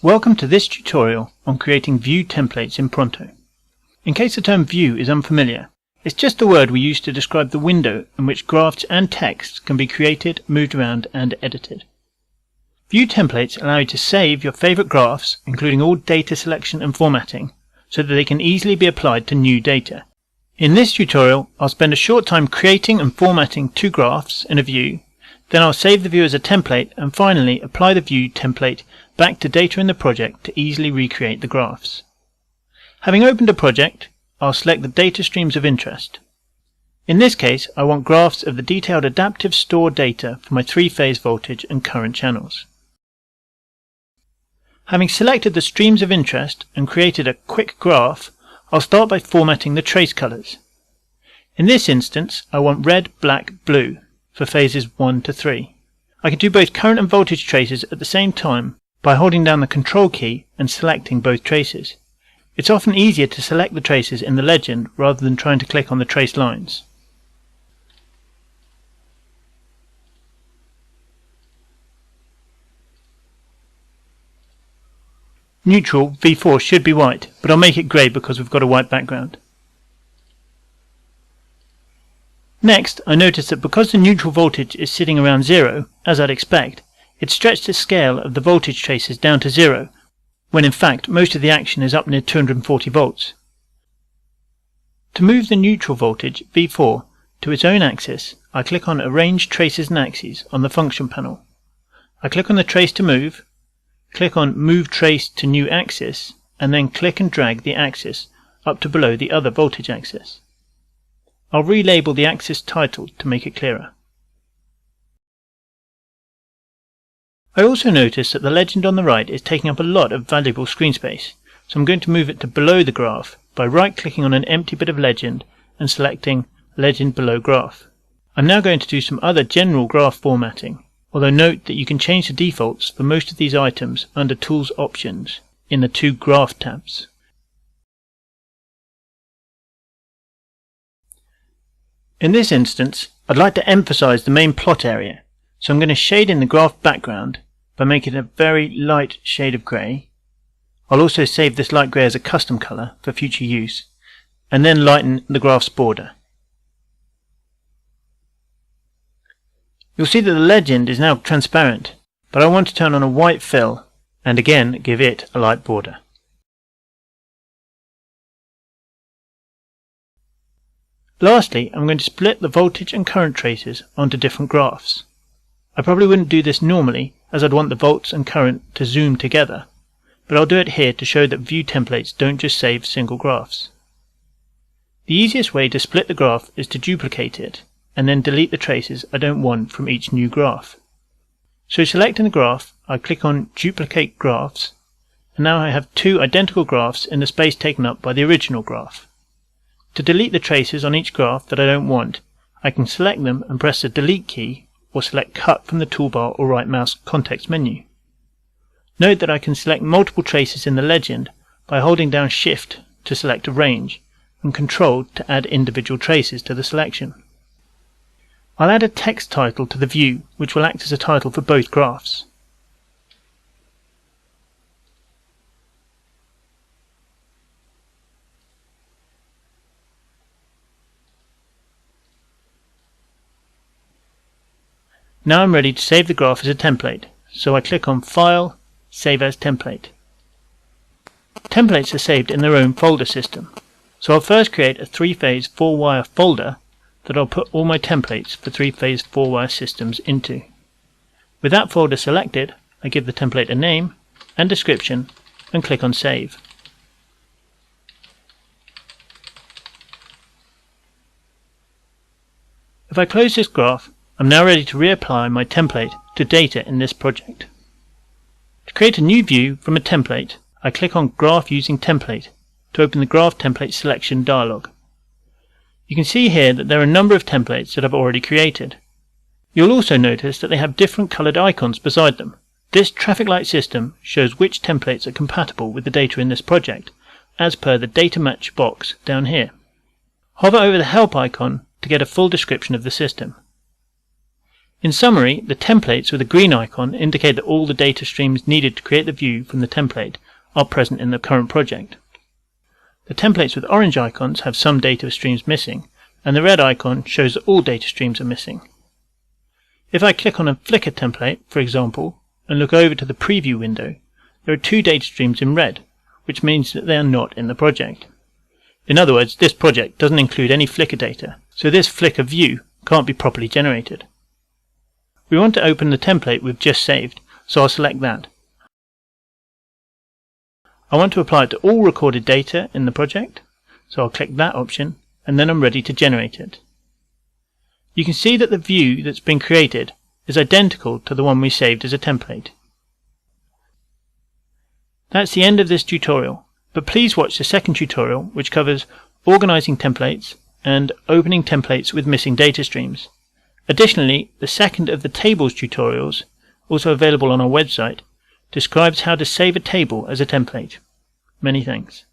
Welcome to this tutorial on creating view templates in Pronto. In case the term view is unfamiliar, it's just a word we use to describe the window in which graphs and text can be created, moved around and edited. View templates allow you to save your favorite graphs, including all data selection and formatting, so that they can easily be applied to new data. In this tutorial, I'll spend a short time creating and formatting two graphs in a view, then I'll save the view as a template and finally apply the view template back to data in the project to easily recreate the graphs. Having opened a project, I'll select the data streams of interest. In this case, I want graphs of the detailed adaptive store data for my three-phase voltage and current channels. Having selected the streams of interest and created a quick graph, I'll start by formatting the trace colors. In this instance, I want red, black, blue for phases 1 to 3. I can do both current and voltage traces at the same time by holding down the Control key and selecting both traces. It's often easier to select the traces in the legend rather than trying to click on the trace lines. Neutral V4 should be white, but I'll make it grey because we've got a white background. Next, I notice that because the neutral voltage is sitting around 0, as I'd expect, it stretched the scale of the voltage traces down to 0, when in fact most of the action is up near 240 volts. To move the neutral voltage, V4, to its own axis, I click on Arrange Traces and Axes on the function panel. I click on the trace to move, click on Move Trace to New Axis, and then click and drag the axis up to below the other voltage axis. I'll relabel the axis title to make it clearer. I also notice that the legend on the right is taking up a lot of valuable screen space, so I'm going to move it to below the graph by right-clicking on an empty bit of legend and selecting Legend Below Graph. I'm now going to do some other general graph formatting, although note that you can change the defaults for most of these items under Tools Options in the two Graph tabs. In this instance, I'd like to emphasize the main plot area, so I'm going to shade in the graph background by making it a very light shade of grey. I'll also save this light grey as a custom colour for future use, and then lighten the graph's border. You'll see that the legend is now transparent, but I want to turn on a white fill and again give it a light border. Lastly, I'm going to split the voltage and current traces onto different graphs. I probably wouldn't do this normally, as I'd want the volts and current to zoom together, but I'll do it here to show that view templates don't just save single graphs. The easiest way to split the graph is to duplicate it, and then delete the traces I don't want from each new graph. So selecting the graph, I click on Duplicate Graphs, and now I have two identical graphs in the space taken up by the original graph. To delete the traces on each graph that I don't want, I can select them and press the Delete key or select Cut from the toolbar or right mouse context menu. Note that I can select multiple traces in the legend by holding down Shift to select a range and Control to add individual traces to the selection. I'll add a text title to the view which will act as a title for both graphs. Now I'm ready to save the graph as a template, so I click on File, Save as Template. Templates are saved in their own folder system, so I'll first create a 3-phase 4-wire folder that I'll put all my templates for 3-phase 4-wire systems into. With that folder selected, I give the template a name and description and click on Save. If I close this graph, I'm now ready to reapply my template to data in this project. To create a new view from a template, I click on Graph Using Template to open the Graph Template Selection dialog. You can see here that there are a number of templates that I've already created. You'll also notice that they have different coloured icons beside them. This traffic light system shows which templates are compatible with the data in this project, as per the Data Match box down here. Hover over the Help icon to get a full description of the system. In summary, the templates with a green icon indicate that all the data streams needed to create the view from the template are present in the current project. The templates with orange icons have some data streams missing, and the red icon shows that all data streams are missing. If I click on a Flickr template, for example, and look over to the preview window, there are 2 data streams in red, which means that they are not in the project. In other words, this project doesn't include any Flickr data, so this Flickr view can't be properly generated. We want to open the template we've just saved, so I'll select that. I want to apply it to all recorded data in the project, so I'll click that option, and then I'm ready to generate it. You can see that the view that's been created is identical to the one we saved as a template. That's the end of this tutorial, but please watch the second tutorial, which covers organizing templates and opening templates with missing data streams. Additionally, the second of the tables tutorials, also available on our website, describes how to save a table as a template. Many thanks.